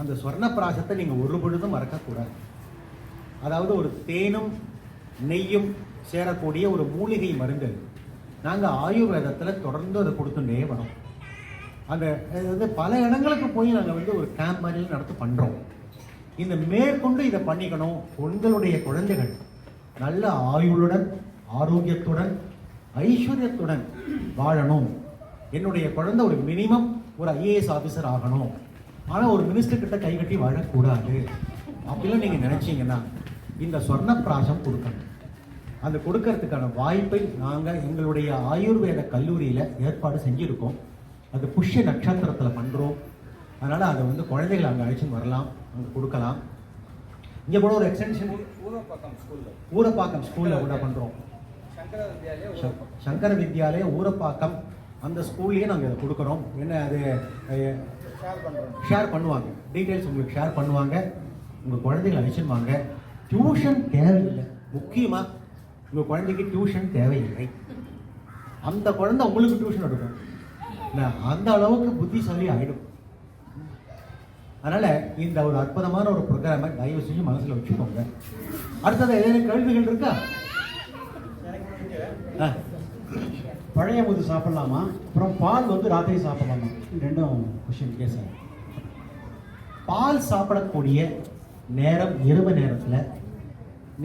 அந்த ஸ்வர்ணப்பிராசத்தை நீங்கள் ஒரு பொழுதும் மறக்கக்கூடாது. அதாவது ஒரு தேனும் நெய்யும் சேரக்கூடிய ஒரு மூலிகை மருந்து. நாங்கள் ஆயுர்வேதத்தில் தொடர்ந்து அதை கொடுத்துட்டே வரோம். அந்த வந்து பல இடங்களுக்கு போய் நாங்கள் வந்து ஒரு கேம்ப் மாதிரி நடத்தி பண்ணுறோம். இந்த மேற்கொண்டு இதை பண்ணிக்கணும். உங்களுடைய குழந்தைகள் நல்ல ஆயுளுடன் ஆரோக்கியத்துடன் ஐஸ்வர்யத்துடன் வாழணும். என்னுடைய குழந்தை ஒரு மினிமம் ஒரு ஐஏஎஸ் ஆஃபீஸர் ஆகணும், ஆனால் ஒரு மினிஸ்டர் கிட்ட கை கட்டி வாழக்கூடாது அப்படிலாம் நீங்கள் நினச்சிங்கன்னா இந்த ஸ்வர்ணப்பிராசம் கொடுக்கணும். அந்த கொடுக்கறதுக்கான வாய்ப்பை நாங்கள் எங்களுடைய ஆயுர்வேத கல்லூரியில் ஏற்பாடு செஞ்சுருக்கோம். அது புஷ்ய நட்சத்திரத்தில் பண்ணுறோம். அதனால் அதை வந்து குழந்தைகளை அங்கே அழைச்சின்னு வரலாம், அங்கே கொடுக்கலாம். இங்கே கூட ஒரு எக்ஸ்டென்ஷன் ஊரப்பாக்கம் ஸ்கூலில் கூட பண்ணுறோம். சங்கர வித்யாலய ஊரப்பாக்கம் அந்த ஸ்கூல்லேயே நாங்கள் இதை கொடுக்குறோம். என்ன அது ஷேர் பண்ணுவாங்க, டீட்டெயில்ஸ் உங்களுக்கு ஷேர் பண்ணுவாங்க. உங்கள் குழந்தைகளை அழைச்சின்னு வாங்க. டியூஷன் தேவையில்லை. முக்கியமாக உங்கள் குழந்தைக்கு டியூஷன் தேவையில்லை. அந்த குழந்தை உங்களுக்கு டியூஷன் எடுக்கும். அந்த அளவுக்கு புத்திசாலி ஆகிடும். அதனால் இந்த ஒரு அற்புதமான ஒரு ப்ரோக்ராமை தயவு செஞ்சு மனசில் வச்சுக்கோங்க. அடுத்தது ஏதேனும் கேள்விகள் இருக்கா? பழைய முது சாப்பிடலாமா, அப்புறம் பால் வந்து ராத்திரி சாப்பிடலாமா? ரெண்டும் கொஸ்டின் கேஸ். பால் சாப்பிடக்கூடிய நேரம் இரவு நேரத்தில்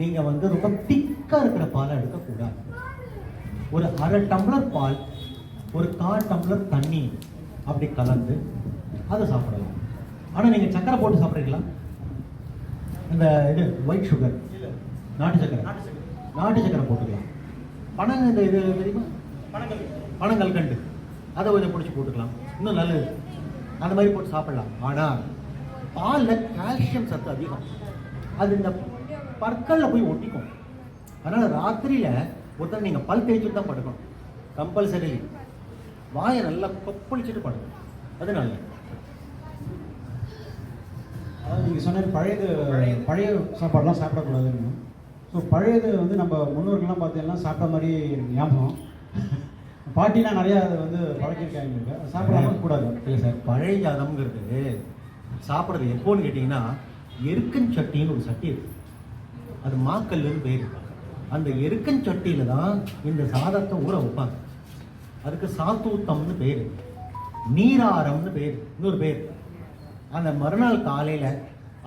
நீங்கள் வந்து ரொம்ப திக்காக இருக்கிற பாலை எடுக்கக்கூடாது. ஒரு அரை டம்ளர் பால், ஒரு 1/4 டம்ளர் தண்ணி அப்படி கலந்து அதை சாப்பிடலாம். ஆனால் நீங்கள் சக்கரை போட்டு சாப்பிட்றீங்களா? இந்த இது ஒயிட் சுகர், நாட்டு சக்கரை போட்டுக்கலாம். இந்த இது தெரியுமா, பனங்கல்கண்டு, அதை கொஞ்சம் பிடிச்சி போட்டுக்கலாம், இன்னும் நல்லது. அந்த மாதிரி போட்டு சாப்பிடலாம். ஆனால் பாலில் கால்சியம் சத்து அதிகம். அது இந்த பற்களில் போய் ஒட்டிக்கும். அதனால் ராத்திரியில் ஒருத்தர் நீங்கள் பல் தேய்ச்சிட்டு தான் படுக்கணும். கம்பல்சரி வாயை நல்லா கொப்பளிச்சுட்டு படுக்கணும். அது நல்லது. அதாவது நீங்கள் சொன்ன பழைய சாப்பாடெலாம் சாப்பிடக்கூடாதுன்னு. ஸோ பழையது வந்து நம்ம முன்னோர்கள்லாம் பார்த்தீங்கன்னா சாப்பிட்ட மாதிரி ஞாபகம். பாட்டிலாம் நிறையா அதை வந்து பழக்கிருக்காங்க. சாப்பிடாம கூடாது. இல்லை சார், பழைய ஜாதம்ங்கிறது சாப்பிட்றது எப்போன்னு கேட்டிங்கன்னா, எருக்கன் சட்டின்னு ஒரு சட்டி இருக்கு. அது மாக்கல்லுன்னு பேர். அந்த எருக்கன் சட்டியில் தான் இந்த சாதத்தை ஊற வைப்பாங்க. அதுக்கு சாத்தூத்தம்னு பேர், நீராரம்னு பேர், இன்னொரு பேர். அந்த மறுநாள் காலையில்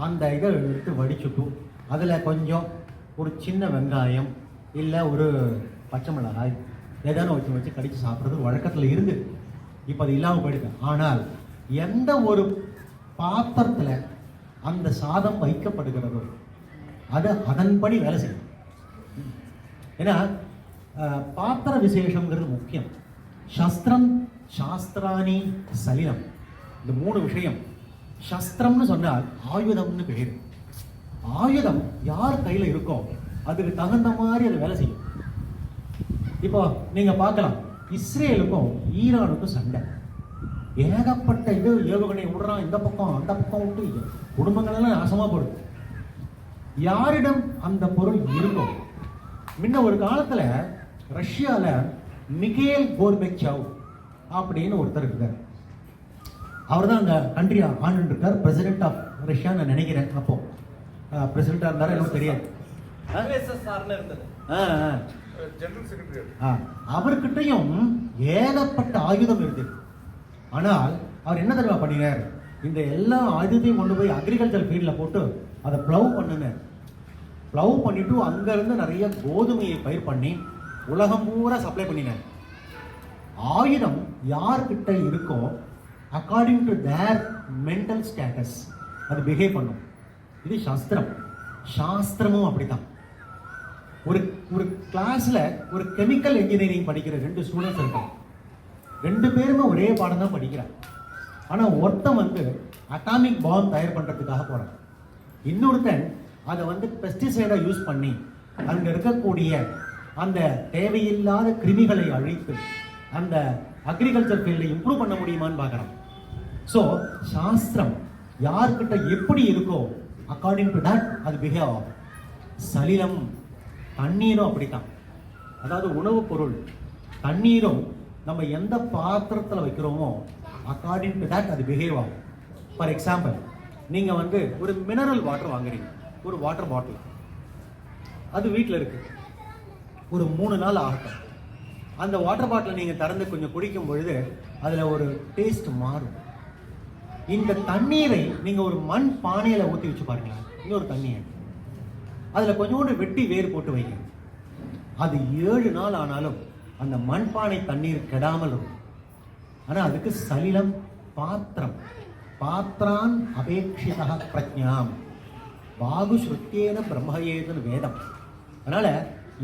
அந்த இதை எடுத்து வடிச்சுட்டு அதில் கொஞ்சம் ஒரு சின்ன வெங்காயம் இல்லை ஒரு பச்சை மிளகாய் ஏதான வச்சு கடித்து சாப்பிட்றது வழக்கத்தில் இருந்து. இப்போ அது இல்லாமல் போயிடுது. ஆனால் எந்த ஒரு பாத்திரத்தில் அந்த சாதம் வைக்கப்படுகிறதோ அது அதன்படி வேலை செய்யும். ஏன்னா பாத்திர விசேஷங்கிறது முக்கியம். சஸ்திரம், சாஸ்திராணி, சலிலம், இந்த 3 விஷயம். சஸ்திரம்னு சொன்னால் ஆயுதம்னு பேர். ஆயுதம் யார் கையில் இருக்கோ அதுக்கு தகுந்த மாதிரி அது வேலை செய்யும். இப்போ நீங்க பார்க்கலாம், இஸ்ரேலுக்கும் ஈரானுக்கும் சண்டை. ஏகப்பட்ட இது ஏவுகணை விடுறான், இந்த பக்கம் அந்த பக்கம் விட்டு குடும்பங்கள் எல்லாம் நாசமா போடுது. யாரிடம் அந்த பொருள் இருக்கும்? முன்ன ஒரு காலத்துல ரஷ்யால மிகேல் கோர்பச்சேவ் அப்படின்னு ஒருத்தர் இருக்கார். அவர் தான் அந்த கண்ட்ரி ஆண்டு இருக்கார், பிரசிடென்ட் ஆஃப் ரஷ்யா நான் நினைக்கிறேன். அப்போ பிரசிடென்டா இருந்தாரு, எனக்கு தெரியாது. அவர்கிட்டையும் ஏகப்பட்ட ஆயுதம் இருக்கு. ஆனால் அவர் என்ன தெரியுமா பண்ணினார்? இந்த எல்லா ஆயுதத்தையும் கொண்டு போய் அக்ரிகல்ச்சர் ஃபீல்ட்ல போட்டு அதை ப்ளவ் பண்ணினார். ப்ளவ் பண்ணிட்டு அங்கிருந்து நிறைய கோதுமையை பயிர் பண்ணி உலகம் பூரா சப்ளை பண்ணினார். ஆயுதம் யார்கிட்ட இருக்கோ according to their mental status அது பிஹேவ் பண்ணும். இது சாஸ்திரம். சாஸ்திரமும் அப்படித்தான். ஒரு ஒரு கிளாஸ்ல ஒரு கெமிக்கல் இன்ஜினியரிங் படிக்கிற 2 ஸ்டூடெண்ட்ஸ் இருக்காங்க. 2 பேருமே ஒரே பாடம் தான் படிக்கிறாங்க. ஆனா ஒருத்தன் வந்து அட்டாமிக் பாம் தயார் பண்றதுக்காக போறான், இன்னொருத்தன் அதை வந்து பெஸ்டிசைடை யூஸ் பண்ணி அங்க இருக்கக்கூடிய அந்த தேவையில்லாத கிருமிகளை அழித்து அந்த அக்ரிகல்ச்சர் ஃபீல்டை இம்ப்ரூவ் பண்ண முடியுமான்னு பார்க்குறான். ஸோ சாஸ்திரம் யார்கிட்ட எப்படி இருக்கோ அக்கார்டிங் டு தட் அது பிஹேவ் ஆகும். சலிலம், தண்ணீரும் அப்படித்தான். அதாவது உணவுப் பொருள் தண்ணீரும் நம்ம எந்த பாத்திரத்தில் வைக்கிறோமோ அக்கார்டிங் டு தட் அது பிஹேவ் ஆகும். ஃபார் எக்ஸாம்பிள், நீங்கள் வந்து ஒரு மினரல் வாட்டர் வாங்குறீங்க, ஒரு வாட்டர் பாட்டில், அது வீட்டில் இருக்கு, ஒரு 3 நாள் ஆகட்டும். அந்த வாட்டர் பாட்டிலை நீங்கள் திறந்து கொஞ்சம் குடிக்கும் பொழுது அதில் ஒரு டேஸ்ட் மாறும். இந்த தண்ணீரை நீங்கள் ஒரு மண் பானையில் ஊற்றி வச்சு பாருங்களேன், இன்னொரு தண்ணியை அதில் கொஞ்சோண்டு வெட்டி வேர் போட்டு வைங்க. அது 7 நாள் ஆனாலும் அந்த மண்பானை தண்ணீர் கெடாமல் இருக்கும். ஆனால் அதுக்கு சலிலம் பாத்திரம், பாத்திரான் அபேட்சிதா பிரஜாம் வாகு ஸ்ருத்தியேன பிரம்மயேதுன்னு வேதம். அதனால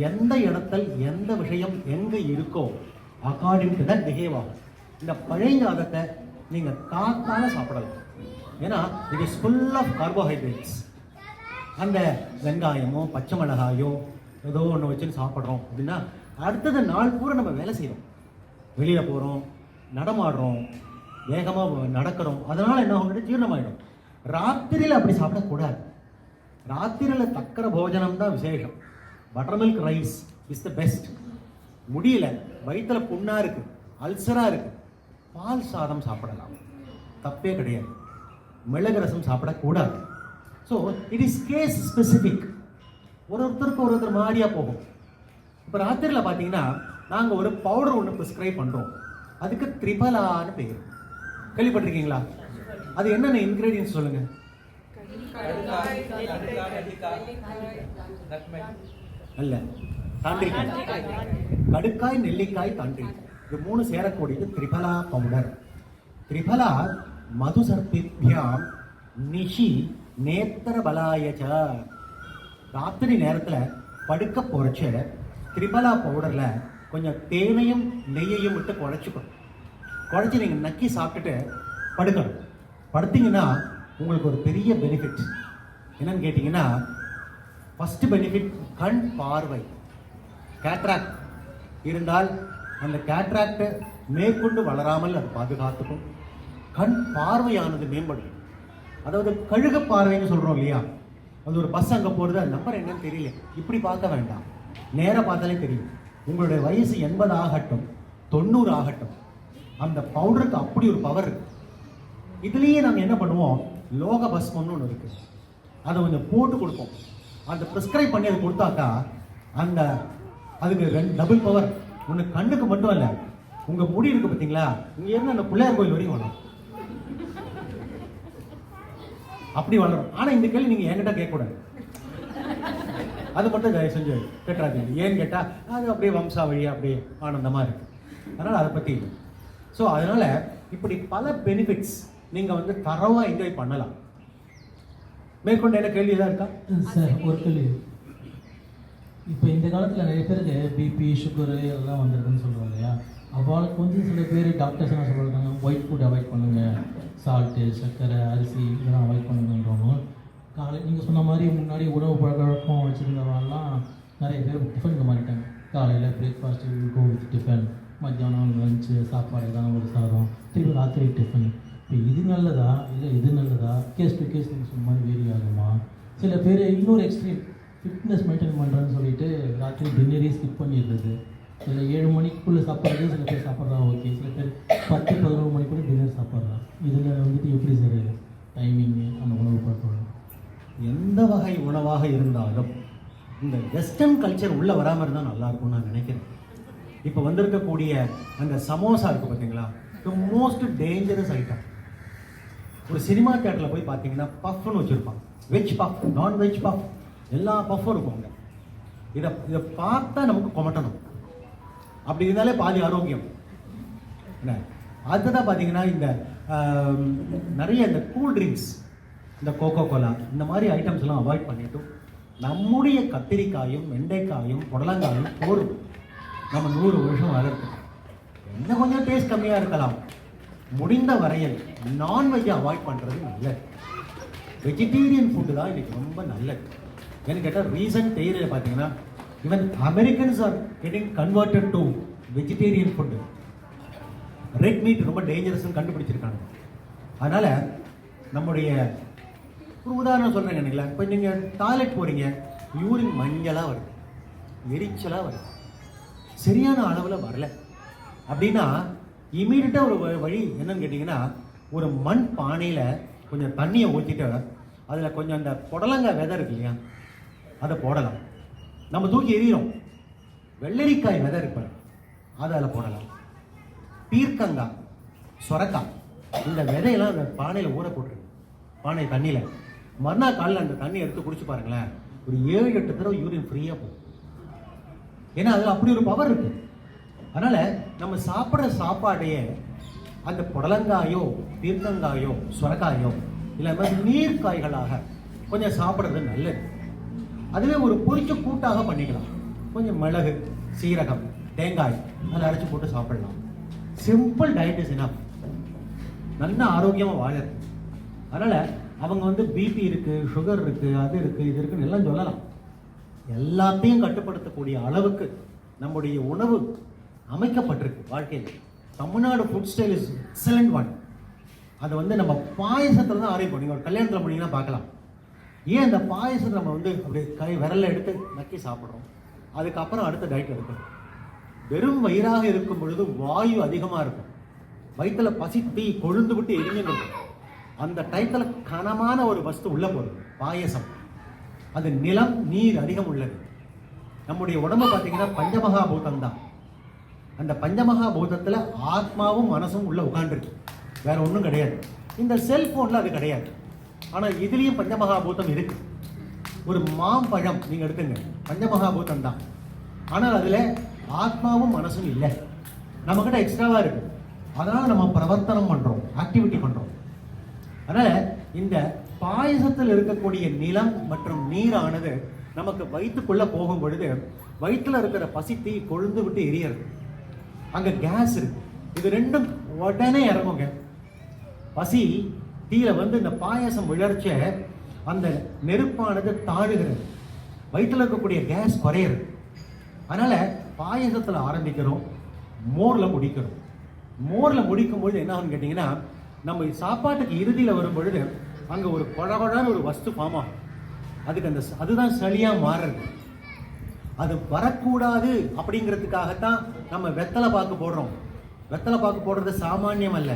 எந்த இடத்தில் எந்த விஷயம் எங்கே இருக்கோ அக்கார்டிங் டு தட் பிஹேவ் ஆகும். இந்த பழையங்காதத்தை நீங்கள் காத்தால சாப்பிடலாம். ஏன்னா it is full of carbohydrates. அந்த வெங்காயமோ பச்சை மிளகாயோ ஏதோ ஒன்று வச்சுன்னு சாப்பிட்றோம் அப்படின்னா அடுத்தது நாள் பூரா நம்ம வேலை செய்கிறோம், வெளியில் போகிறோம், நடமாடுறோம், வேகமாக நடக்கிறோம். அதனால் என்ன ஆகும், ஜீரணமாயிடும். ராத்திரியில் அப்படி சாப்பிடக்கூடாது. ராத்திரியில் தக்கிற போஜனம் தான் விசேஷம். Butter milk rice is the best. முடியல, வயிற்றுல புண்ணாக இருக்குது, அல்சராக இருக்குது, பால் சாதம் சாப்பிடலாம், தப்பே கிடையாது. மிளகு ரசம் சாப்பிடக்கூடாது. So it is case specific. ஒருத்தருக்கு ஒருத்தர் மாதிரியாக போகும். இப்போ ராத்திரியில் பார்த்தீங்கன்னா நாங்கள் ஒரு பவுடர் ஒன்று ப்ரிஸ்கிரைப் பண்ணுறோம், அதுக்கு திரிபலான்னு பேர். கேள்விப்பட்டிருக்கீங்களா? அது என்னென்ன இன்க்ரீடியன்ஸ் சொல்லுங்க. அல்ல, தாண்டிக்காய், கடுக்காய், நெல்லிக்காய், தாண்டிக்காய், இது 3 சேரக்கூடியது திரிபலா பவுடர். திரிபலா மதுசர்பித்யாம் நிஷி நேத்திர பலாயச்ச. ராத்திரி நேரத்தில் படுக்க போறச்ச திரிபலா பவுடரில் கொஞ்சம் தேனையும் நெய்யையும் விட்டு குழைச்சிக்கணும். குழைச்சி நீங்கள் நக்கி சாப்பிட்டுட்டு படுக்கணும். படுத்தீங்கன்னா உங்களுக்கு ஒரு பெரிய பெனிஃபிட் என்னன்னு கேட்டிங்கன்னா, ஃபஸ்ட்டு பெனிஃபிட் கண் பார்வை. கேட்ராக்ட் இருந்தால் அந்த கேட்ராக்டை மேற்கொண்டு வளராமல் அது பாதுகாத்துக்கும். கண் பார்வையானது மேம்படும். அதாவது கழுக பார்வைன்னு சொல்கிறோம் இல்லையா, அது ஒரு பஸ் அங்கே போகிறது, அது நம்பர் என்னன்னு தெரியல, இப்படி பார்க்க வேண்டாம், நேராக பார்த்தாலே தெரியும். உங்களுடைய வயசு 80 ஆகட்டும் 90 ஆகட்டும், அந்த பவுடருக்கு அப்படி ஒரு பவர் இருக்கு. இதுலேயே நாங்கள் என்ன பண்ணுவோம், லோக பஸ்மம்னு ஒன்று இருக்குது, அதை கொஞ்சம் போட்டு கொடுப்போம். அந்த ப்ரிஸ்கிரைப் பண்ணி அதை கொடுத்தாக்கா அந்த அதுக்கு 2 டபுள் பவர். ஒன்று கண்ணுக்கு மட்டும் இல்லை, உங்கள் முடி இருக்குது பார்த்தீங்களா, இங்கே இருந்து அந்த பிள்ளையார் கோயில் வரையும் வளரும், அப்படி வளரும். ஆனால் இந்த கேள்வி நீங்கள் என்கிட்ட கேட்கக்கூடாது, அது மட்டும் தயவு செஞ்சு கேட்டாதீங்க. ஏன்னு கேட்டால் அது அப்படியே வம்சா வழியாக அப்படியே ஆனந்தமாக இருக்குது. அதனால் அதை பற்றி. ஸோ அதனால் இப்படி பல பெனிஃபிட்ஸ் நீங்கள் வந்து தரவாக என்ஜாய் பண்ணலாம். மேற்கொண்டு என்ன கேள்வி தான் இருக்கா சார்? ஒரு கேள்வி. இப்போ இந்த காலத்தில் நிறைய பேருக்கு பிபி சுகரு எல்லாம் வந்துருக்குன்னு சொல்கிறோம் இல்லையா, அவளுக்கு வந்து சில பேர் டாக்டர்ஸ் என்ன சொல்கிறாங்க, ஒயிட் ஃபுட் அவாய்ட் பண்ணுங்கள், சால்ட்டு, சர்க்கரை, அரிசி இதெல்லாம் அவாய்ட் பண்ணுங்கன்றவங்க. நீங்கள் சொன்ன மாதிரி முன்னாடி உணவு பழக்க வழக்கம் வச்சுருந்தவங்கலாம் நிறைய பேர் டிஃபனுக்கு மாறிட்டாங்க. காலையில் பிரேக்ஃபாஸ்ட்டு கோ வித் டிஃபன், மத்தியானம் லஞ்சு சாப்பாடு தான் ஒரு சாதம், திருப்பி ராத்திரி டிஃபன். இப்போ இது நல்லதா இல்லை இது நல்லதா? கேஸ் டு கேஸ் நீங்கள் சொன்ன மாதிரி வேரி ஆகுமா? சில பேர் இன்னொரு எக்ஸ்ட்ரீம் ஃபிட்னஸ் மெயின்டைன் பண்ணுறேன்னு சொல்லிட்டு ராத்திரி டின்னரே ஸ்கிப் பண்ணிடுறது. சில 7 மணிக்குள்ளே சாப்பிட்றது, சில பேர் சாப்பிட்றா ஓகே, சில பேர் 10-11 மணிக்குள்ளே டின்னர் சாப்பிட்றா. இதில் வந்துட்டு எப்படி சார் டைமிங்கு அந்த உணவு பழக்கம்? எந்த வகை உணவாக இருந்தாலும் இந்த வெஸ்டர்ன் கல்ச்சர் உள்ளே வராமல் இருந்தால் நல்லாயிருக்கும்னு நான் நினைக்கிறேன். இப்போ வந்திருக்கக்கூடிய அந்த சமோசா இருக்குது பார்த்தீங்களா, த மோஸ்ட் டேஞ்சரஸ் ஐட்டம். ஒரு சினிமா தியேட்டரில் போய் பார்த்தீங்கன்னா பஃப்னு வச்சுருப்பாங்க, வெஜ் பஃப், நான்வெஜ் பஃப், எல்லா பஃப்பும் இருக்கும் அங்கே. இதை பார்த்தா நமக்கு கொமட்டணும், அப்படி இருந்தாலே பாதி ஆரோக்கியம் என்ன. அதுதான் பார்த்தீங்கன்னா இந்த நிறைய இந்த கூல் ட்ரிங்க்ஸ், இந்த கோகோ கோலா, இந்த மாதிரி ஐட்டம்ஸ் எல்லாம் அவாய்ட் பண்ணிட்டு நம்முடைய கத்திரிக்காயும் வெண்டைக்காயும் புடலங்காயும் போரும் நம்ம 100 வருஷம் வளர்த்து. இன்னும் கொஞ்சம் டேஸ்ட் கம்மியாக இருக்கலாம், முடிந்த வரையில் நான்வெஜ்ஜை அவாய்ட் பண்ணுறது நல்லது. வெஜிடேரியன் ஃபுட்டு தான் இன்னைக்கு ரொம்ப நல்லது. ஏன்னு கேட்டால் ரீசன்ட் தேதியில் பார்த்தீங்கன்னா even Americans are getting converted to vegetarian food. Red meat ரொம்ப டேஞ்சரஸ்ன்னு கண்டுபிடிச்சிருக்காங்க. அதனால் நம்முடைய ஒரு உதாரணம் சொல்கிறேங்க இல்லைங்களா, இப்போ நீங்கள் டாய்லெட் போகிறீங்க, யூரின் மஞ்சளாக வருது, எரிச்சலாக வருது, சரியான அளவில் வரல அப்படின்னா இமீடியட்டாக ஒரு வழி என்னன்னு கேட்டிங்கன்னா, ஒரு மண் பானையில் கொஞ்சம் தண்ணியை ஊற்றிட்டு அதில் கொஞ்சம் அந்த புடலங்காய் விதை இருக்கு இல்லையா, அதை போடலாம். நம்ம தூக்கி எறிகிறோம். வெள்ளரிக்காய் விதை இருப்பார், அதை அதில் போடலாம். பீர்க்கங்காய், சொரக்காய், இந்த விதையெல்லாம் அந்த பானையில் ஊற போட்டுருக்கு. பானை தண்ணியில் மறுநாள் காலையில் அந்த தண்ணி எடுத்து குடிச்சு பாருங்களேன், ஒரு 7-8 தடவை யூரின் ஃப்ரீயாக போகும். ஏன்னா அதில் அப்படி ஒரு பவர் இருக்கு. அதனால நம்ம சாப்பிட்ற சாப்பாடையே அந்த புடலங்காயோ பீர்க்கங்காயோ சொரக்காயோ இல்லை மாதிரி நீர்க்காய்களாக கொஞ்சம் சாப்பிட்றது நல்லது. அதுவே ஒரு பொரிச்ச கூட்டாக பண்ணிக்கலாம். கொஞ்சம் மிளகு, சீரகம், தேங்காய் அதில் அரைச்சி போட்டு சாப்பிடலாம். Simple diet is enough. நல்ல ஆரோக்கியமாக வாழறது. அதனால அவங்க வந்து பிபி இருக்கு, சுகர் இருக்கு, அது இருக்கு, இது இருக்குன்னு எல்லாம் சொல்லலாம். எல்லாத்தையும் கட்டுப்படுத்தக்கூடிய அளவுக்கு நம்முடைய உணவு அமைக்கப்பட்டிருக்கு வாழ்க்கையில். Tamil Nadu food style is excellent one. அது வந்து நம்ம பாயசத்தில் தான் ஆரோக்கியம். நீங்கள் ஒரு கல்யாணத்தில் போனீங்கன்னா பார்க்கலாம். ஏன் அந்த பாயசத்தை நம்ம வந்து அப்படியே கை விரலில் எடுத்து நக்கி சாப்பிட்றோம். அதுக்கப்புறம் அடுத்த டயட் எடுக்கணும். வெறும் வயிறாக இருக்கும் பொழுது வாயு அதிகமாக இருக்கும், வயிற்றுல பசி தீ கொழுந்து விட்டு எரிஞ்சுட்டு இருக்கும். அந்த டயத்தில் கனமான ஒரு வஸ்து உள்ள போகுது, பாயசம். அது நிலம், நீர் அதிகம் உள்ளது. நம்முடைய உடம்பு பார்த்தீங்கன்னா பஞ்சமகாபூதம் தான். அந்த பஞ்சமகாபூதத்தில் ஆத்மாவும் மனசும் உள்ள உட்காந்துருக்கு, வேற ஒன்றும் கிடையாது. இந்த செல்போனில் அது கிடையாது. ஆனால் இதுலேயும் பஞ்சமகாபூதம் இருக்கு. ஒரு மாம்பழம் நீங்கள் எடுத்துங்க, பஞ்சமகாபூதம் தான். ஆனால் அதில் ஆத்மாவும் மனசும் இல்லை, நம்மக்கிட்ட எக்ஸ்ட்ராவாக இருக்கு. அதனால் நம்ம பிரவர்த்தனம் பண்ணுறோம், ஆக்டிவிட்டி பண்ணுறோம். அதனால் இந்த பாயசத்தில் இருக்கக்கூடிய நிலம் மற்றும் நீரானது நமக்கு வயிற்றுக்குள்ளே போகும் பொழுது வயிற்றில் இருக்கிற பசி தீ கொழுந்து விட்டு எரியறது. அங்கே கேஸ் இருக்கு. இது ரெண்டும் உடனே இறங்குங்க. பசி தீயில வந்து இந்த பாயசம் விழர்ச்ச அந்த நெருப்பானது தாழுகிறது, வயிற்றில் இருக்கக்கூடிய கேஸ் குறையிறது. அதனால பாயசத்தில் ஆரம்பிக்கிறோம், மோரில் முடிக்கிறோம். மோரில் முடிக்கும் பொழுது என்ன ஆகுன்னு கேட்டிங்கன்னா, நம்ம சாப்பாட்டுக்கு இறுதியில் வரும் பொழுது அங்கே ஒரு குழகுழான ஒரு வஸ்து ஃபார்ம் ஆகும். அதுக்கு அதுதான் சளியாக மாறுறது. அது வரக்கூடாது அப்படிங்கிறதுக்காகத்தான் நம்ம வெத்தலை பாக்கு போடுறோம். வெத்தலை பாக்கு போடுறது சாமானியம் அல்ல,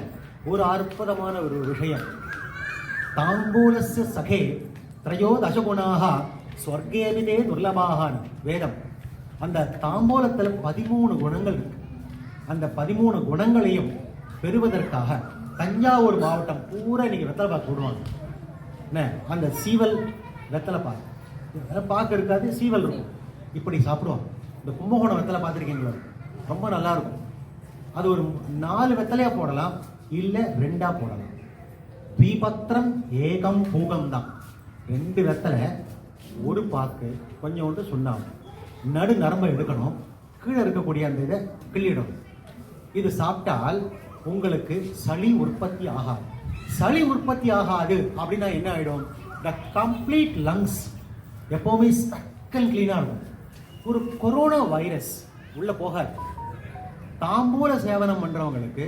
ஒரு அற்புதமான ஒரு விஷயம். தாம்பூலஸ்ய சகே த்ரயோதசகுணாக ஸ்வர்கேபிதே துர்லபாகான் வேதம். அந்த தாம்பூலத்தில் 13 குணங்கள் இருக்கு. அந்த 13 குணங்களையும் பெறுவதற்காக தஞ்சாவூர் மாவட்டம் பூரா இன்னைக்கு வெத்தலை பாக்கு போடுவாங்க. என்ன, அந்த சீவல் வெத்தலை பாக்கு, பாக்கு இருக்காது, சீவல் இருக்கும், இப்படி சாப்பிடுவாங்க. இந்த கும்பகோணம் வெத்தலை பார்த்துருக்கீங்களா, ரொம்ப நல்லா இருக்கும். அது ஒரு 4 வெத்தலையா போடலாம், இல்லை 2ஆ போடலாம். தீபத்திரம் ஏகம் பூகம் தான். 2 வெத்தலை, ஒரு பாக்கு, கொஞ்சோண்டு சுண்ணாம்பு, நடு நரம்பை எடுக்கணும், கீழே இருக்கக்கூடிய அந்த இதை கிள்ளிடணும். இது சாப்பிட்டால் உங்களுக்கு சளி உற்பத்தி ஆகாது. சளி உற்பத்தி ஆகாது அப்படின்னா என்ன ஆகிடும், த கம்ப்ளீட் லங்ஸ் எப்போவுமே ஸ்டக்கல் கிளீனாக இருக்கும். ஒரு கொரோனா வைரஸ் உள்ள போகாது. தாம்பூல சேவனம் பண்ணுறவங்களுக்கு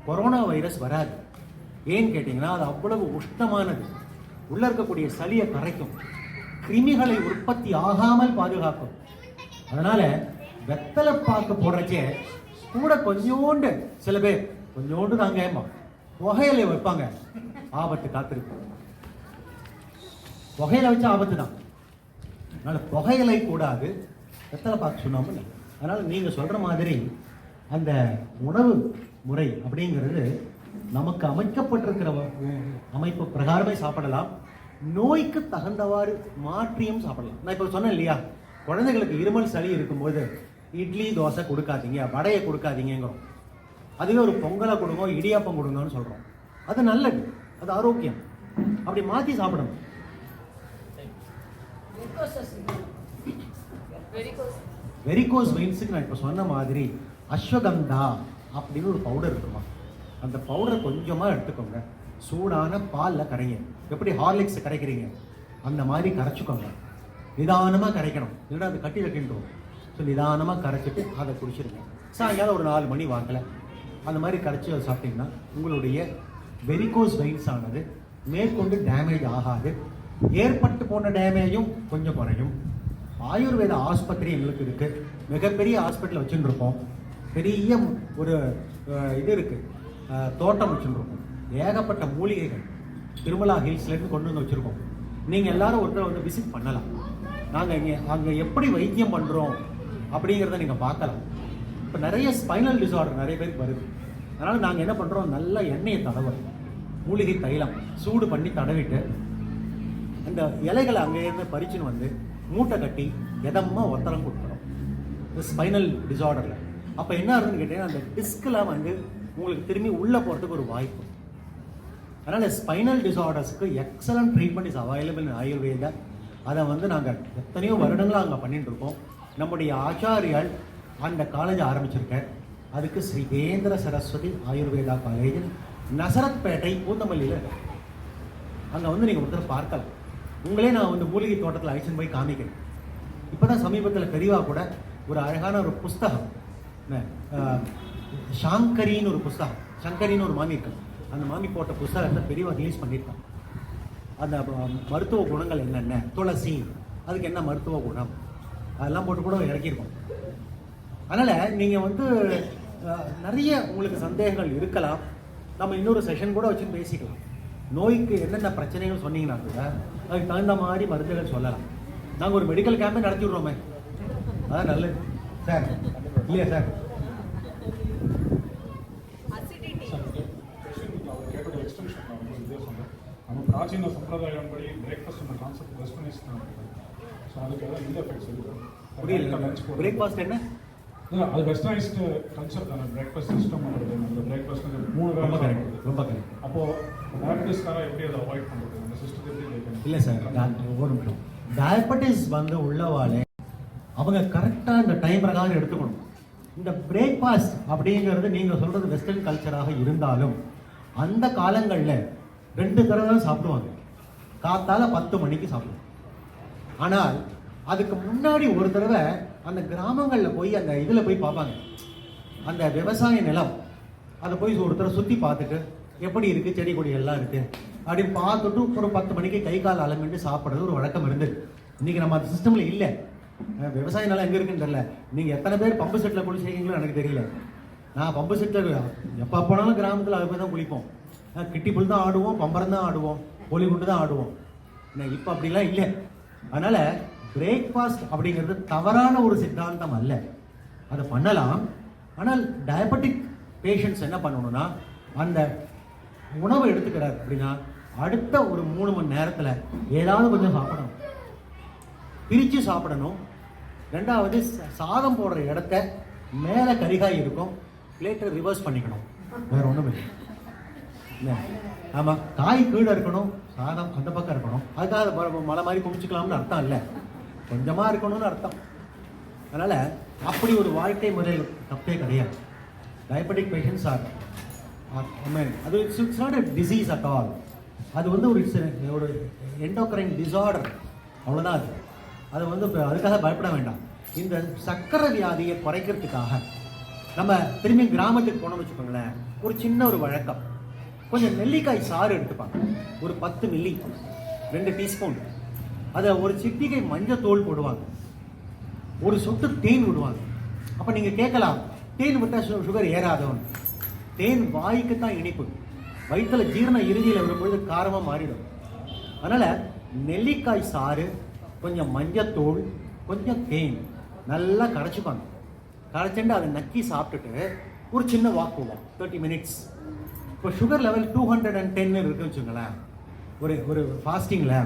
கொரோனா வைரஸ் வராது. ஏன்னு கேட்டிங்கன்னா, அது அவ்வளவு உஷ்ணமானது, உள்ளே இருக்கக்கூடிய சளியை கரைக்கும், கிருமிகளை உற்பத்தி ஆகாமல் பாதுகாக்கும். அதனால வெத்தலை பாக்கு போடுறச்சே கூட கொஞ்சோண்டு, சில பேர் கொஞ்சோண்டு தாங்க புகையில வைப்பாங்க, ஆபத்து காத்திருக்கு. புகையில வச்சா ஆபத்து தான். அதனால புகையிலை கூடாது, வெத்தலை பாக்கு சொன்னாமல். அதனால நீங்க சொல்ற மாதிரி அந்த உணவு முறை அப்படிங்கிறது நமக்கு அமைக்கப்பட்டிருக்கிற அமைப்பு பிரகாரமே சாப்பிடலாம். நோய்க்கு தகுந்தவாறு மாற்றியும் சாப்பிடலாம். நான் இப்போ சொன்னேன் இல்லையா, குழந்தைகளுக்கு இருமல் சளி இருக்கும்போது இட்லி தோசை கொடுக்காதீங்க, வடையை கொடுக்காதீங்கிறோம். அதுவே ஒரு பொங்கலை கொடுங்க, இடியாப்பம் கொடுங்கன்னு சொல்கிறோம். அது நல்லது, அது ஆரோக்கியம். அப்படி மாற்றி சாப்பிடணும். வெரிகோஸ் வெயின்ஸுக்கு நான் இப்போ சொன்ன மாதிரி அஸ்வகந்தா அப்படின்னு ஒரு பவுடர் இருக்குமா, அந்த பவுடரை கொஞ்சமாக எடுத்துக்கோங்க, சூடான பாலில் கரைங்க. எப்படி ஹார்லிக்ஸ் கரைக்கிறீங்க அந்த மாதிரி கரைச்சிக்கோங்க. நிதானமாக கரைக்கணும், இல்லைன்னா அது கட்டி வைக்கின்றோம். ஸோ நிதானமாக கரைச்சிட்டு அதை குடிச்சிருங்க. சாயங்காலம் ஒரு 4 மணி வாக்கில் அந்த மாதிரி கரைச்சி அதை சாப்பிட்டீங்கன்னா உங்களுடைய வெரிகோஸ் வெயின்ஸ் ஆனது மேற்கொண்டு டேமேஜ் ஆகாது. ஏற்பட்டு போன டேமேஜும் கொஞ்சம் குறையும். ஆயுர்வேத ஆஸ்பத்திரி எங்களுக்கு இருக்குது, மிகப்பெரிய ஹாஸ்பிட்டல் வச்சுட்டு இருக்கோம். பெரிய ஒரு இது இருக்குது, தோட்டம் வச்சுட்டு இருக்கோம். ஏகப்பட்ட மூலிகைகள், திருமலா ஹில்ஸ்லேருந்து கொண்டு வந்து வச்சுருக்கோம். நீங்கள் எல்லாரும் ஒருத்தர் வந்து விசிட் பண்ணலாம். நாங்கள் இங்கே அங்கே எப்படி வைத்தியம் பண்ணுறோம் அப்படிங்கிறத நீங்கள் பார்க்கலாம். இப்போ நிறைய ஸ்பைனல் டிஸார்டர் நிறைய பேருக்கு வருது. அதனால் நாங்கள் என்ன பண்ணுறோம், நல்ல எண்ணெயை தடவுறோம், மூலிகை தைலம் சூடு பண்ணி தடவிட்டு அந்த இலைகளை அங்கேருந்து பறிச்சுன்னு வந்து மூட்டை கட்டி எதமாக ஒத்தரம் கொடுக்குறோம் இந்த ஸ்பைனல் டிஸார்டரில். அப்போ என்ன ஆகுதுன்னு கேட்டீங்கன்னா, அந்த டிஸ்கில் வந்து உங்களுக்கு திரும்பி உள்ளே போகிறதுக்கு ஒரு வாய்ப்பு. அதனால் ஸ்பைனல் டிஸார்டர்ஸ்க்கு excellent treatment is available in Ayurveda. அதை வந்து நாங்கள் எத்தனையோ வருடங்களாக அங்கே பண்ணிட்டு இருக்கோம். நம்முடைய ஆச்சாரியால் அந்த காலேஜ் ஆரம்பிச்சிருக்கார். அதுக்கு ஸ்ரீ வேந்திர சரஸ்வதி ஆயுர்வேதா காலேஜ் நசரத்பேட்டை பூந்தமல்லியில் இருக்கு. அங்கே வந்து நீங்கள் ஒருத்தர் பார்க்கலாம். உங்களே நான் வந்து மூலிகை தோட்டத்தில் அழைச்சின்னு போய் காமிக்கிறேன். இப்போ தான் சமீபத்தில் பெரியவா கூட ஒரு அழகான ஒரு புஸ்தகம், ஷாங்கரின்னு ஒரு புஸ்தகம், சங்கரின்னு ஒரு மாமி இருக்கு, அந்த மாமி போட்ட புஸ்தகத்தை பெரியவா ரிலீஸ் பண்ணியிருக்காங்க. அந்த மருத்துவ குணங்கள் என்னென்ன, துளசி அதுக்கு என்ன மருத்துவ குணம், அதெல்லாம் போட்டு கூட இறக்கியிருக்கோம். அதனால் நீங்கள் வந்து நிறைய உங்களுக்கு சந்தேகங்கள் இருக்கலாம். நம்ம இன்னொரு செஷன் கூட வச்சு பேசிக்கலாம். நோய்க்கு என்னென்ன பிரச்சனைகள் சொன்னீங்கன்னா கூட அதுக்கு தகுந்த மாதிரி மருந்துகள் சொல்லலாம். நாங்கள் ஒரு மெடிக்கல் கேம்பே நடத்தி விட்றோமே, அதான் நல்லது சார். இல்லையா சார்? நம்ம பிராச்சீன சம்பிரதாயம் படி பிரேக்ஃபாஸ்ட் அந்த கான்செப்ட் வெஸ்டர்னைஸ் தான். ஸோ அதுக்கு எல்லாம் இந்த எஃபெக்ட்ஸ் இருக்கு. பிரேக்ஃபாஸ்ட் என்ன? அது வெஸ்டர்னைஸ்டு கன்செப்ட் தானே பிரேக்ஃபாஸ்ட் சிஸ்டம் பண்ணுறது. அந்த பிரேக்ஃபாஸ்ட் 3 வேலை கரெக்ட், ரொம்ப கரெக்ட். அப்போது டயபெட்டிஸ்க்காக எப்படி அதை அவாய்ட் பண்ணுறது, அந்த சிஸ்டத்தை எப்படி? இல்லை சார், ஒரு நிமிஷம். டயபெட்டிஸ் வந்து உள்ளவாளே அவங்க கரெக்டாக இந்த டைம் பிரகாரம் எடுத்துக்கணும். இந்த பிரேக்ஃபாஸ்ட் அப்படிங்கிறது நீங்கள் சொல்கிறது வெஸ்டர்ன் கல்ச்சராக இருந்தாலும் அந்த காலங்களில் 2 தடவை தான் சாப்பிடுவாங்க. காத்தால 10 மணிக்கு சாப்பிடுவாங்க. ஆனால் அதுக்கு முன்னாடி ஒரு தடவை அந்த கிராமங்களில் போய் அந்த இதில் போய் பார்ப்பாங்க, அந்த விவசாய நிலம், அதை போய் ஒரு தடவை சுற்றி பார்த்துட்டு எப்படி இருக்குது, செடி கொடி எல்லாம் இருக்குது அப்படின்னு பார்த்துட்டு ஒரு 10 மணிக்கு கை கால் அலம்பிட்டு சாப்பிட்றது ஒரு வழக்கம் இருந்தது. இன்றைக்கி நம்ம அந்த சிஸ்டமில் இல்லை. விவசாய நிலம் எங்கே இருக்குன்னு தெரியல. நீங்கள் எத்தனை பேர் பம்பு செட்டில் குளிச்சிருக்கீங்களோ எனக்கு தெரியல. நான் பம்பு செட்டில் எப்போ போனாலும் கிராமத்தில் அது போய் தான் குளிப்போம். கிட்டி புல் தான் ஆடுவோம், பம்பரம் தான் ஆடுவோம், கோழி குண்டு தான் ஆடுவோம். இப்போ அப்படிலாம் இல்லை. அதனால் பிரேக்ஃபாஸ்ட் அப்படிங்கிறது தவறான ஒரு சித்தாந்தம் அல்ல, அதை பண்ணலாம். ஆனால் டயபெட்டிக் பேஷண்ட்ஸ் என்ன பண்ணணும்னா, அந்த உணவை எடுத்துக்கிறார் அப்படின்னா அடுத்த ஒரு 3 மணி நேரத்தில் ஏதாவது கொஞ்சம் சாப்பிடணும், பிரித்து சாப்பிடணும். 2வது சாதம் போடுற இடத்த மேலே கரிகாய் இருக்கும், பிளேட்டை ரிவர்ஸ் பண்ணிக்கணும், வேற ஒன்றும் இல்லை. ஆமாம், காய் கீழே இருக்கணும், சாதம் அந்த பக்கம் இருக்கணும். அதுக்காக மலை மாதிரி குமிச்சுக்கலாம்னு அர்த்தம் இல்லை, கொஞ்சமாக இருக்கணும்னு அர்த்தம். அதனால் அப்படி ஒரு வாழ்க்கை முறையில் தப்பே கிடையாது. டயபெட்டிக் பேஷண்ட்ஸ் ஆர் அது it's not a disease at all. அது வந்து ஒரு எண்டோக்ரைன் டிஸார்டர், அவ்வளோதான். அது வந்து அதுக்காக பயப்பட வேண்டாம். இந்த சக்கரை வியாதியை குறைக்கிறதுக்காக நம்ம திரும்பி கிராமத்துக்கு போனோம்னு வச்சுக்கோங்களேன், ஒரு சின்ன ஒரு வழக்கம், கொஞ்சம் நெல்லிக்காய் சாறு எடுத்துப்பாங்க, ஒரு 10 மில்லி, 2 டீஸ்பூன். அதை ஒரு சிட்டிகை மஞ்சள் தோல் போடுவாங்க, ஒரு சொட்டு தேன் விடுவாங்க. அப்போ நீங்கள் கேட்கலாம், தேன் விட்டால் சுகர் ஏறாதவன். தேன் வாய்க்கு தான் இனிப்பு, வயிற்றில் ஜீரண இறுதியில் வரும்பொழுது காரமாக மாறிடும். அதனால் நெல்லிக்காய் சாறு, கொஞ்சம் மஞ்சத்தூள், கொஞ்சம் தேன் நல்லா கரைச்சிப்பாங்க. கரைச்சிட்டு அதை நக்கி சாப்பிட்டுட்டு ஒரு சின்ன வாக் போவோம், 30 மினிட்ஸ். இப்போ சுகர் லெவல் 210 இருக்குன்னு வச்சுங்களேன், ஒரு ஃபாஸ்டிங்கில்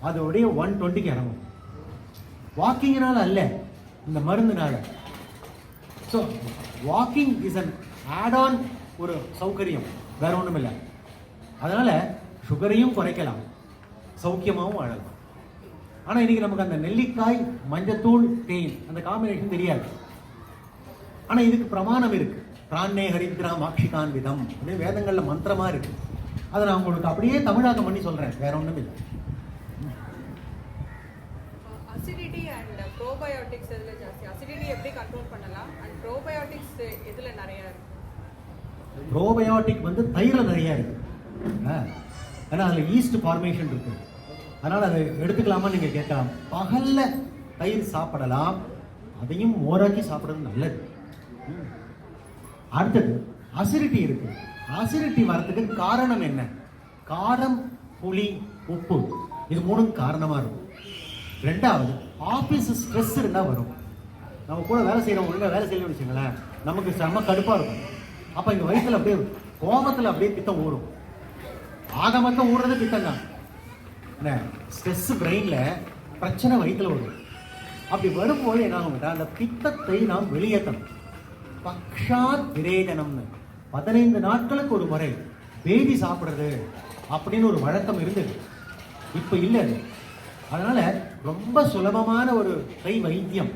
அதோடைய 120க்கு இறங்கும். வாக்கிங்னால அல்ல, இந்த மருந்துனால. So walking is an add on ஒரு சௌகரியம், வேற ஒன்றும் இல்லை. அதனால் சுகரையும் குறைக்கலாம், சௌக்கியமாகவும் வாழலாம். ஆனால் இன்றைக்கி நமக்கு அந்த நெல்லிக்காய், மஞ்சத்தூள், தேன் அந்த காம்பினேஷன் தெரியாது. ஆனால் இதுக்கு பிரமாணம் இருக்குது. பிராணே ஹரித்ரா மாக்ஷிகான் விதம் அப்படின்னு வேதங்களில் மந்திரமாக இருக்குது. அதை நான் உங்களுக்கு அப்படியே தமிழாக்கம் பண்ணி சொல்கிறேன், வேற ஒன்றும் இல்லை. அசிடிட்டி அண்ட் ப்ரோபயோட்டிக்ஸ் இதில் ஜாஸ்தி. அசிடிட்டி எப்படி கண்ட்ரோல் பண்ணலாம் அண்ட் ப்ரோபயோட்டிக்ஸ் இதில் நிறையா இருக்குது. ப்ரோபயோட்டிக் வந்து தயிரில் நிறையா இருக்குது. ஏன்னா அதில் ஈஸ்ட் ஃபார்மேஷன் இருக்குது. அதனால் அதை எடுத்துக்கலாமா நீங்கள் கேட்கலாம். பகலில் தயிர் சாப்பிடலாம், அதையும் மோராக்கி சாப்பிட்றது நல்லது. அடுத்தது அசிடிட்டி இருக்குது. அசிடிட்டி வரதுக்கு காரணம் என்ன? காரம் புளி, உப்பு, இது மூணும் காரணமாக இருக்கும். ரெண்டாவது, ஆஃபீஸ் ஸ்ட்ரெஸ் இருந்தால் வரும். நம்ம கூட வேலை செய்கிறவங்க ஒழுங்காக வேலை செய்யணும்னு வச்சுங்களேன், நமக்கு செம்ம கடுப்பாக இருக்கும். அப்போ இங்கே வயிற்றுல அப்படியே கோபத்தில் அப்படியே பித்தம் ஊறும். ஆக மொத்தம் ஊறுறது பித்தம் தான். என்ன ஸ்ட்ரெஸ் பிரெயினில், பிரச்சனை வயிற்றுல வரும். அப்படி வரும்போது என்ன ஆகும், அந்த பித்தத்தை நாம் வெளியேற்றணும். பக்ஷாத் விரேஜனம்னு 15 நாட்களுக்கு ஒரு முறை பேதி சாப்பிட்றது அப்படின்னு ஒரு வழக்கம் இருந்தது. இப்போ இல்லை அது. அதனால ரொம்ப சுலபமான ஒரு கை வைத்தியம்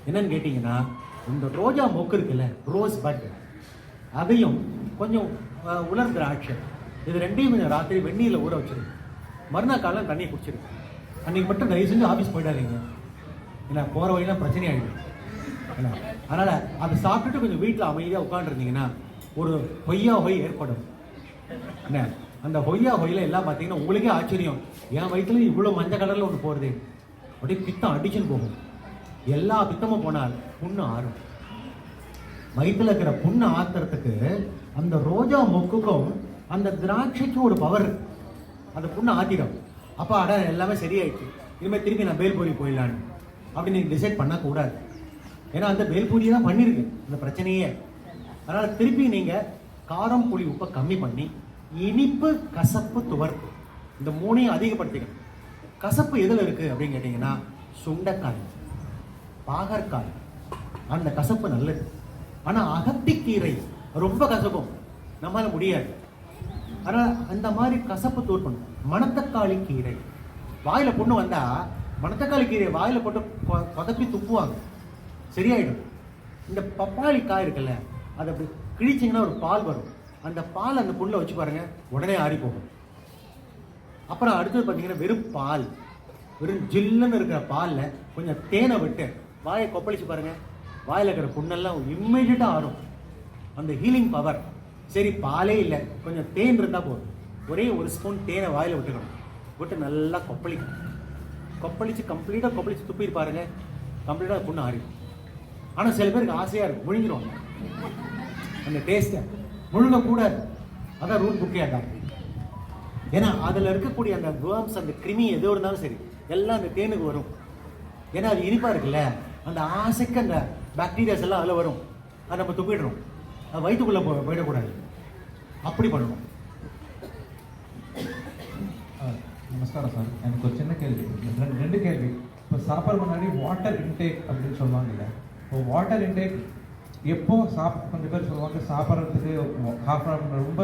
என்னன்னு கேட்டிங்கன்னா, இந்த ரோஜா மொக்கு இருக்குல்ல, ரோஸ் பட், அதையும் கொஞ்சம் உலர் திராட்சை, இது ரெண்டையும் கொஞ்சம் ராத்திரி வெந்நீரில் ஊற வச்சிருக்கு. மறுநாள் காலம் தண்ணியை குடிச்சிருக்கு. அன்றைக்கி மட்டும் தயவு செஞ்சு ஆஃபீஸ் போயிடாதீங்க, ஏன்னா போகிற வழியெல்லாம் பிரச்சனை ஆகிடும். ஏன்னா அதனால் அதை சாப்பிட்டுட்டு கொஞ்சம் வீட்டில் அமைதியாக உட்காந்துருந்தீங்கன்னா ஒரு ஹொய்யா ஹொய் ஏற்படும். என்ன அந்த ஹொய்யா ஹொய்யில் எல்லாம் பார்த்தீங்கன்னா உங்களுக்கே ஆச்சரியம், என் வயிற்றுல இவ்வளோ மஞ்சள் கலரில் ஒன்று போகிறது, அப்படியே பித்தம் அடிச்சுன்னு போகும். எல்லா பித்தமும் போனால் புண்ணு ஆறும். வயிற்றுல இருக்கிற புண்ணு ஆத்துறதுக்கு அந்த ரோஜா மொக்குக்கும் அந்த திராட்சைக்கும் ஒரு பவர், அந்த புண்ணை ஆத்திடும். அப்போ அட எல்லாமே சரியாயிடுச்சு, இனிமேல் திருப்பி நான் பேல்பூரி போயிடலான்னு அப்படி நீங்கள் டிசைட் பண்ணக்கூடாது. ஏன்னா அந்த பேல்பூரியை தான் பண்ணியிருக்கு இந்த பிரச்சனையே. அதனால் திருப்பி நீங்கள் காரம், புளி, உப்பை கம்மி பண்ணி இனிப்பு, கசப்பு, துவர்ப்பு இந்த மூணையும் அதிகப்படுத்திக்கணும். கசப்பு எதில் இருக்குது அப்படின்னு கேட்டிங்கன்னா, சுண்டைக்காய், பாகற்காய், அந்த கசப்பு நல்லது. ஆனால் அகத்திக்கீரை ரொம்ப கசப்பும், நம்மளால முடியாது. அதனால் அந்த மாதிரி கசப்பு தூர் பண்ணும். மணத்தக்காளி கீரை, வாயில் புண்ணு வந்தால் மணத்தக்காளி கீரையை வாயில் போட்டு பதப்பி துப்புவாங்க, சரியாயிடும். இந்த பப்பாளி காய் இருக்குல்ல, அதை அப்படி கிழிச்சிங்கன்னா ஒரு பால் வரும், அந்த பால் அந்த புண்ணில் வச்சு பாருங்க, உடனே ஆறி போகும். அப்புறம் அடுத்தது பார்த்தீங்கன்னா வெறும் பால், வெறும் ஜில்லுன்னு இருக்கிற பாலில் கொஞ்சம் தேனை விட்டு வாயை கொப்பளிச்சு பாருங்க, வாயில் இருக்கிற புண்ணெல்லாம் இம்மிடியட்டாக ஆறும். அந்த ஹீலிங் பவர். சரி பாலே இல்லை, கொஞ்சம் தேன் இருந்தால் போதும், ஒரே ஒரு ஸ்பூன் தேனை வாயில் விட்டுக்கணும், விட்டு நல்லா கொப்பளிக்கணும். கொப்பளிச்சு கம்ப்ளீட்டாக கொப்பளிச்சு துப்பி பாருங்க, கம்ப்ளீட்டாக புண்ணு ஆறிடும். ஆனால் சில பேருக்கு ஆசையாக இருக்கும், முழுங்கிடுவாங்க அந்த டேஸ்ட்டை. முழுங்கக்கூடாது, அதான் ரூட் புக்கே அதான். ஏன்னா அதில் இருக்கக்கூடிய அந்த வேர்ம்ஸ், அந்த கிருமி எது இருந்தாலும் சரி எல்லாம் அந்த தேனுக்கு வரும். ஏன்னா அது இனிப்பாக இருக்குல்ல, அந்த ஆசைக்கு அந்த பாக்டீரியாஸ் எல்லாம் அதில் வரும், அதை நம்ம துப்பிடுறோம். அது வயிற்றுக்குள்ளே போயிடக்கூடாது, அப்படி பண்ணணும். நமஸ்காரம் சார், எனக்கு ஒரு சின்ன கேள்வி, ரெண்டு கேள்வி. இப்போ சாப்பாடு முன்னாடி வாட்டர் இன்டேக் அப்படின்னு சொல்லுவாங்க இல்லை, இப்போ வாட்டர் இன்டேக் எப்போ கொஞ்சம் பேர் சொல்லுவாங்க சாப்பிட்றதுக்கு ஹாஃப் அன் ஹவர் ரொம்ப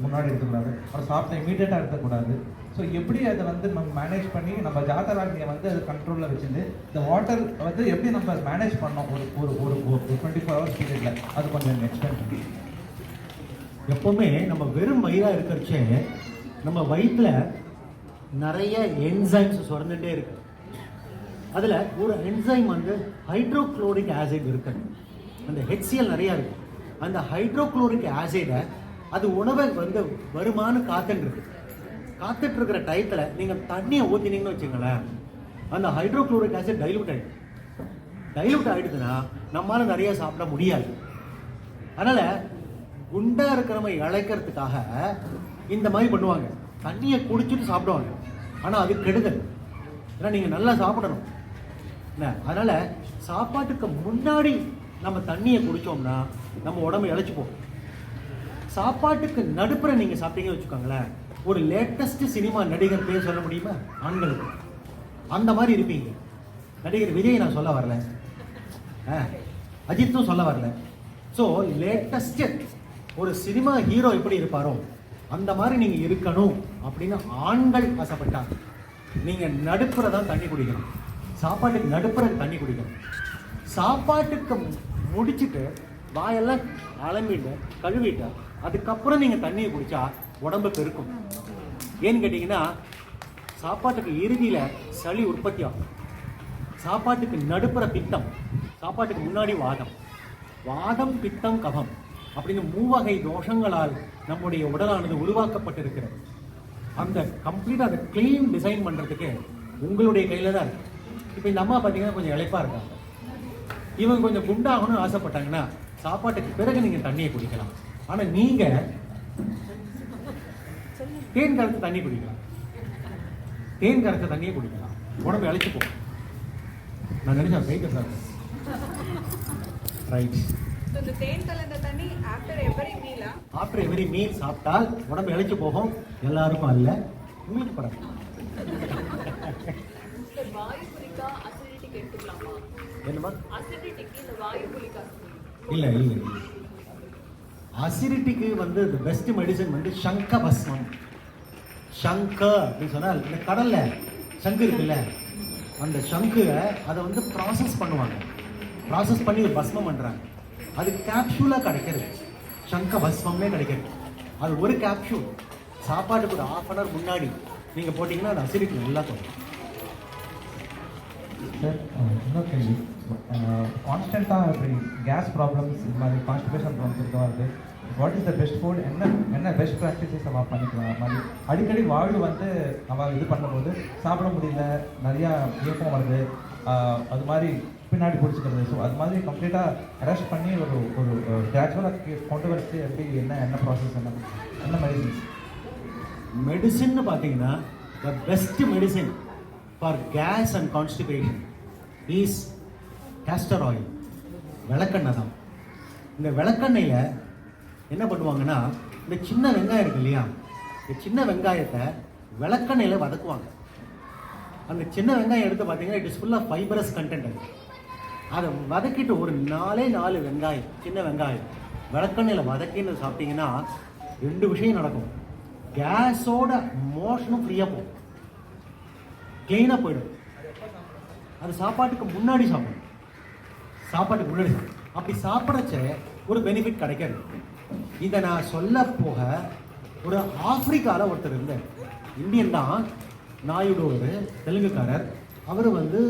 முன்னாடி எடுத்துக்கூடாது, அப்புறம் சாப்பிட்ட இமீடியட்டாக எடுக்கக்கூடாது. ஸோ எப்படி அதை வந்து நம்ம மேனேஜ் பண்ணி நம்ம ஜாதராகியை வந்து அது கண்ட்ரோலில் வச்சுட்டு இந்த வாட்டர் வந்து எப்படி நம்ம மேனேஜ் பண்ணோம் ஒரு ஒரு ஒரு 24 ஹவர்ஸ் பீரியடில், அது கொஞ்சம் எக்ஸ்பிளைன் பண்ணி. எப்போவுமே நம்ம வெறும் வயிறாக இருக்கிறச்சே நம்ம வயிற்றில் நிறைய என்சைம்ஸ் சுரந்துட்டே இருக்கு. அதில் ஒரு என்சைம் வந்து ஹைட்ரோக்ளோரிக் ஆசிட் இருக்கு, அந்த HCl நிறையா இருக்கு. அந்த ஹைட்ரோக்ளோரிக் ஆசிடை அது உணவை வந்து வருமானு காத்துட்டு இருக்கிற டயத்தில் நீங்கள் தண்ணியை ஊற்றினீங்கன்னு வச்சுங்களேன், அந்த ஹைட்ரோக்ளோரிக் ஆசிட் டைலூட் ஆகிடுதுன்னா நம்மளால் நிறைய சாப்பிட முடியாது. அதனால் குண்டாக இருக்கிறவங்க இழைக்கிறதுக்காக இந்த மாதிரி பண்ணுவாங்க, தண்ணியை குடிச்சிட்டு சாப்பிடுவாங்க. ஆனால் அது கெடுதல், ஏன்னா நீங்கள் நல்லா சாப்பிடணும் என்ன. அதனால் சாப்பாட்டுக்கு முன்னாடி நம்ம தண்ணியை குடித்தோம்னா நம்ம உடம்பு இழைச்சிப்போம். சாப்பாட்டுக்கு நடுப்புற நீங்கள் சாப்பிட்டீங்கன்னு வச்சுக்கோங்களேன், ஒரு லேட்டஸ்ட் சினிமா நடிகர் பேர் சொல்ல முடியுமா ஆண்களுக்கு, அந்த மாதிரி இருப்பீங்க. நடிகர் விஜய் நான் சொல்ல வரல, அஜித்தும் சொல்ல வரல. ஸோ லேட்டஸ்ட் ஒரு சினிமா ஹீரோ எப்படி இருப்பாரோ அந்த மாதிரி நீங்கள் இருக்கணும் அப்படின்னு ஆண்கள் ஆசைப்பட்டாங்க. நீங்கள் நடுப்புற தான் தண்ணி குடிக்கணும், சாப்பாட்டுக்கு நடுப்புற தண்ணி குடிக்கணும். சாப்பாட்டுக்கு முடிச்சுட்டு வாயெல்லாம் அலம்பிட்டு கழுவிட்டு அதுக்கப்புறம் நீங்கள் தண்ணியை குடித்தா உடம்பு பெருக்கும். ஏன்னு கேட்டிங்கன்னா, சாப்பாட்டுக்கு இறுதியில் சளி உற்பத்தி ஆகும், சாப்பாட்டுக்கு நடுப்புற பித்தம், சாப்பாட்டுக்கு முன்னாடி வாதம் பித்தம் கபம் அப்படின்னு 3 வகை தோஷங்களால் நம்முடைய உடலானது உருவாக்கப்பட்டிருக்கிறது. அந்த கம்ப்ளீட்டாக அதை க்ளீன் டிசைன் பண்ணுறதுக்கு உங்களுடைய கையில் தான் இருக்குது. இப்போ இந்த அம்மா பார்த்தீங்கன்னா கொஞ்சம் இளைப்பாக இருக்காங்க, இவங்க கொஞ்சம் குண்டாகணும்னு ஆசைப்பட்டாங்கன்னா சாப்பாட்டுக்கு பிறகு நீங்கள் தண்ணியை குடிக்கலாம். ஆனால் நீங்கள் தேன் கலந்து தண்ணி குடிக்கலாம். தேன் கரைச்ச தண்ணியே குடிக்கலாம், உடம்பு இழைச்சி போகும். நான் நினைச்சேன் ரைட்டு சார், ரைட். ஸோ இந்த தேன் கலந்த தண்ணி ஆஃப்டர் எவரி மீலா? ஆஃப்டர் எவரி மீல் சாப்பிட்டால் உடம்பு இழைச்சி போகும். எல்லாருக்கும் அல்ல, உங்களுக்கு படம். சார் வாயு புலிக்கா அசிடிட்டிக்கு எடுத்துக்கலாமா? என்னமா? அசிடிட்டிக்கு இந்த வாயு புலிக்கா இல்லை இல்லை இல்லை, அசிடிட்டிக்கு வந்து தி பெஸ்ட் மெடிசன் வந்து சங்க பஸ்மம். சங்க அப்படின்னு சொன்னால் இந்த கடல்ல சங்கு இருக்குல்ல, அந்த சங்குவை அதை வந்து ப்ராசஸ் பண்ணுவாங்க, ப்ராசஸ் பண்ணி ஒரு பஸ்மம் பண்ணுறாங்க. அது கேப்சூலாக கிடைக்கிறது, சங்க பஸ்மம்னே கிடைக்கிறது. அது ஒரு கேப்சூல் சாப்பாட்டுக்கு ஒரு 1/2 hour முன்னாடி நீங்கள் போட்டிங்கன்னா அது அசிடிட்டி நல்லா தோணும். சார் இன்னொரு கேள்வி, கான்ஸ்டண்ட்டாக இப்படி கேஸ் ப்ராப்ளம்ஸ் இது மாதிரி கான்ஸ்டிபேஷன் ப்ராப்ளம்ஸ் இருக்க வருது, what is the best food, என்ன பெஸ்ட் ப்ராக்டிசஸ் அவள் பண்ணிக்கலாம் மாதிரி? அடிக்கடி வாழ்வு வந்து அவள் இது பண்ணும்போது சாப்பிட முடியல, நிறையா ஏப்பம் வருது, அது மாதிரி பின்னாடி பிடிச்சிக்கிறது. ஸோ அது மாதிரி கம்ப்ளீட்டாக அரெஸ்ட் பண்ணி ஒரு ஒரு கிராஜுவலாக கொண்டு வரச்சு எப்படி, என்ன ப்ராசஸ், என்ன மெடிசின்ஸ்? மெடிசின்னு பார்த்தீங்கன்னா the best medicine for gas and constipation is castor oil, விளக்கெண்ணெய் தான். இந்த விளக்கெண்ணெயில் என்ன பண்ணுவாங்கன்னா, இந்த சின்ன வெங்காயம் இருக்கு இல்லையா, இந்த சின்ன வெங்காயத்தை விளக்கெண்ணெயில் வதக்குவாங்க. அந்த சின்ன வெங்காயம் எடுத்து பார்த்தீங்கன்னா it is full of fibrous content. அது அதை வதக்கிட்டு ஒரு 4 வெங்காயம், சின்ன வெங்காயம் விளக்கெண்ணெயில் வதக்கின்னு சாப்பிட்டீங்கன்னா 2 விஷயம் நடக்கும். கேஸோட மோஷனும் ஃப்ரீயாக போகும், கிளீனாக போயிடும். அது சாப்பாட்டுக்கு முன்னாடி சாப்பிடணும், சாப்பாட்டுக்கு முன்னாடி சாப்பிடும். அப்படி சாப்பிட்றச்ச ஒரு பெனிஃபிட் கிடைக்காது. இதை நான் சொல்ல போக, ஒரு ஆப்பிரிக்காவில் ஒருத்தர் இருந்தார், இந்தியன் தான், நாயுடு, ஒரு தெலுங்குக்காரர். அவர் வந்து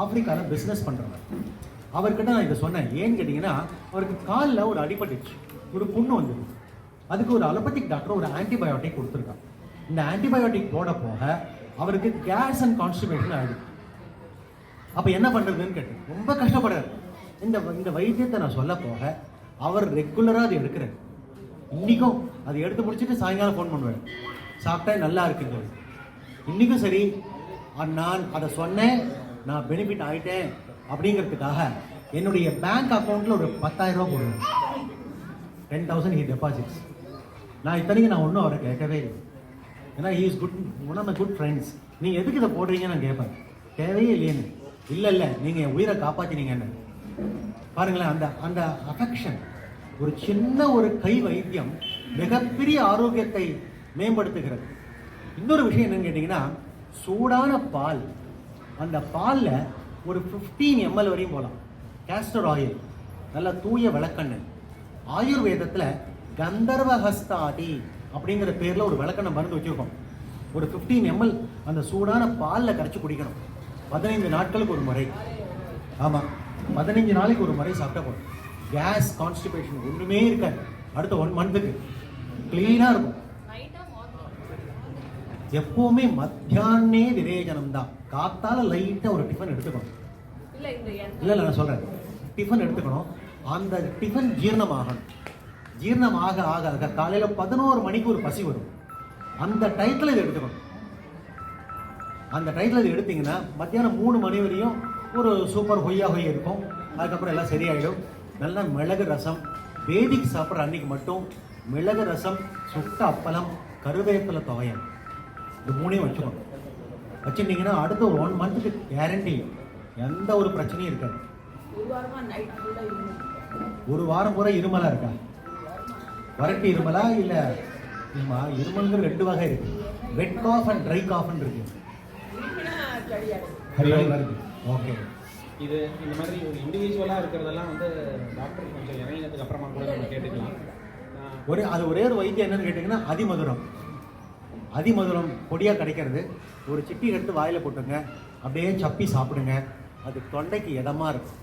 ஆப்பிரிக்காவில் பிஸ்னஸ் பண்ணுறவர். அவர்கிட்ட நான் இதை சொன்னேன். ஏன்னு கேட்டிங்கன்னா, அவருக்கு காலில் ஒரு அடிபட்டுச்சு, ஒரு புண்ணு வந்தது. அதுக்கு ஒரு அலோபதிக் டாக்டர் ஒரு ஆன்டிபயோட்டிக் கொடுத்துருக்கான். இந்த ஆன்டிபயோட்டிக் போட போக அவருக்கு கேஸ் அண்ட் கான்ஸ்டிபேஷன் ஆகிடுது. அப்போ என்ன பண்ணுறதுன்னு கேட்டு ரொம்ப கஷ்டப்படுறாரு. இந்த வைத்தியத்தை நான் சொல்ல போக அவர் ரெகுலராக அதை எடுக்கிறார். இன்றைக்கும் அதை எடுத்து முடிச்சுட்டு சாயங்காலம் ஃபோன் பண்ணுவார், சாப்பிட்டா நல்லா இருக்குங்க. இன்றைக்கும் சரி, நான் அதை சொன்னேன், நான் பெனிஃபிட் ஆகிட்டேன் அப்படிங்கிறதுக்காக என்னுடைய பேங்க் அக்கௌண்ட்டில் ஒரு 10,000 ரூபா போடுவேன். 10,000 ஹி டெபாசிட்ஸ். நான் இத்தனைக்கு நான் ஒன்றும் அவரை கேட்கவே இல்லை. ஏன்னா he is good, one of my good friends. நீங்கள் எதுக்கு இதை போடுறீங்கன்னு நான் கேட்பேன். தேவையே இல்லையேன்னு. இல்லை நீங்கள் என் உயிரை காப்பாற்றினீங்கன்னு. பாருங்களேன், அந்த அஃபெக்ஷன். ஒரு சின்ன ஒரு கை வைத்தியம் மிகப்பெரிய ஆரோக்கியத்தை மேம்படுத்துகிறது. இன்னொரு விஷயம் என்னன்னு கேட்டிங்கன்னா, சூடான பால், அந்த பாலில் ஒரு 15 ml வரையும் போகலாம் கேஸ்டர் ஆயில், நல்ல தூய விளக்கெண்ணெய். ஆயுர்வேதத்தில் கந்தர்வஹஸ்தாதி அப்படிங்கிற பேரில் ஒரு விளக்கெண்ணெய் மருந்து வச்சுருக்கோம். ஒரு 15 ml அந்த சூடான பாலில் கரைச்சி குடிக்கணும். 15 நாட்களுக்கு ஒரு முறை. ஆமாம், 15 நாளைக்கு ஒரு முறை சாப்பிட்டா போதும். கேஸ் கான்ஸ்டிபேஷன் ஒன்றுமே இருக்காது. அடுத்த 1 மந்த்துக்கு க்ளீனாக இருக்கும். எப்பவுமே மத்தியானே விரேஜனம் தான். காத்தால லைட்டாக ஒரு டிஃபன் எடுத்துக்கணும். இல்லை நான் சொல்கிறேன், டிஃபன் எடுத்துக்கணும். அந்த டிஃபன் ஜீரணமாகணும். ஜீரணமாக ஆக ஆக காலையில் 11 மணிக்கு ஒரு பசி வரும். அந்த டயத்தில் இதை எடுத்துக்கணும். அந்த டயத்தில் இது எடுத்தீங்கன்னா மத்தியானம் 3 மணி வரையும் ஒரு சூப்பர் ஹொய்யா ஹொய் இருக்கும். அதுக்கப்புறம் எல்லாம் சரியாயிடும். நல்லா மிளகு ரசம், வேதிக்கு சாப்பிட்ற அன்னைக்கு மட்டும் மிளகு ரசம், சுட்ட அப்பளம், கருவேப்பிலை துவையல், இது 3ஐயும் வச்சுக்கணும். வச்சுட்டீங்கன்னா அடுத்த ஒரு 1 மந்த்துக்கு கேரண்டி எந்த ஒரு பிரச்சனையும் இருக்காது. ஒரு வாரம் பூரா இருமலா இருக்கா? வறட்டு இருமலா இல்லை? இருமல்ங்கிற 2 வகை இருக்கு. வெட் காஃப் அண்ட் ட்ரை காஃப்னு இருக்கு. வருது. ஓகே, இது இந்த மாதிரி ஒரு இண்டிவிஜுவலாக இருக்கிறதெல்லாம் வந்து டாக்டர் கொஞ்சம் இறங்கினதுக்கு அப்புறமா கூட நம்ம கேட்டுக்கலாம். ஒரே ஒரு வைத்தியம் என்னன்னு கேட்டிங்கன்னா, அதிமதுரம் பொடியாக கிடைக்கிறது. ஒரு சிட்டி எடுத்து வாயில் போட்டுங்க, அப்படியே சப்பி சாப்பிடுங்க. அது தொண்டைக்கு இதமாக இருக்கும்.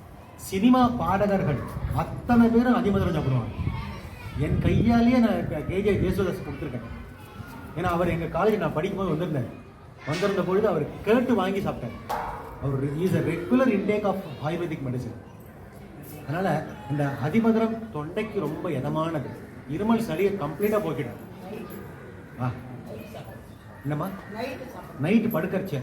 சினிமா பாடகர்கள் அத்தனை பேரும் அதிமதுரம் சாப்பிடுவாங்க. என் கையாலேயே நான் கேஜே ஜேசுதாஸ் கொடுத்துருக்கேன். ஏன்னா அவர் எங்கள் காலேஜ் நான் படிக்கும்போது வந்திருந்த பொழுது அவர் கேட்டு வாங்கி சாப்பிட்டார். அவர் is a regular intake of ayurvedic medicine. அதனால் இந்த அதிமதுரம் தொண்டைக்கு ரொம்ப இதமானது. இருமல் சளியை கம்ப்ளீட்டாக போக்கிடும். என்னம்மா நைட்டு படுக்கறச்ச